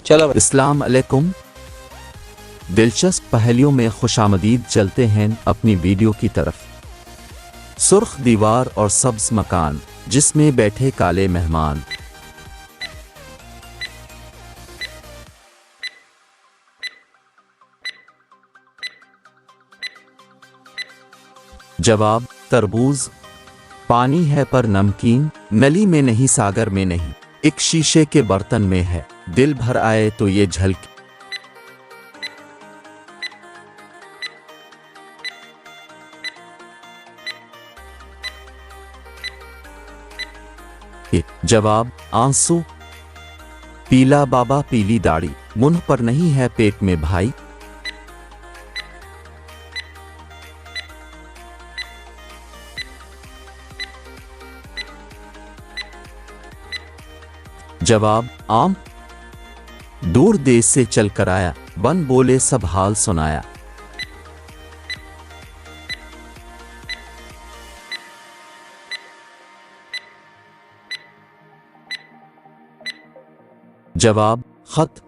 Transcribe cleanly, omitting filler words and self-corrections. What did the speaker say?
चलो अस्सलाम अलैकुम। दिलचस्प पहेलियों में खुशामदीद। चलते हैं अपनी वीडियो की तरफ। सुर्ख दीवार और सब्ज मकान, जिसमें बैठे काले मेहमान। जवाब तरबूज। पानी है पर नमकीन, नली में नहीं सागर में नहीं, एक शीशे के बर्तन में है, दिल भर आए तो ये झलक। जवाब आंसू। पीला बाबा पीली दाढ़ी, मुंह पर नहीं है पेट में भाई। जवाब आम। दूर देश से चल कर आया, बन बोले सब हाल सुनाया। जवाब खत।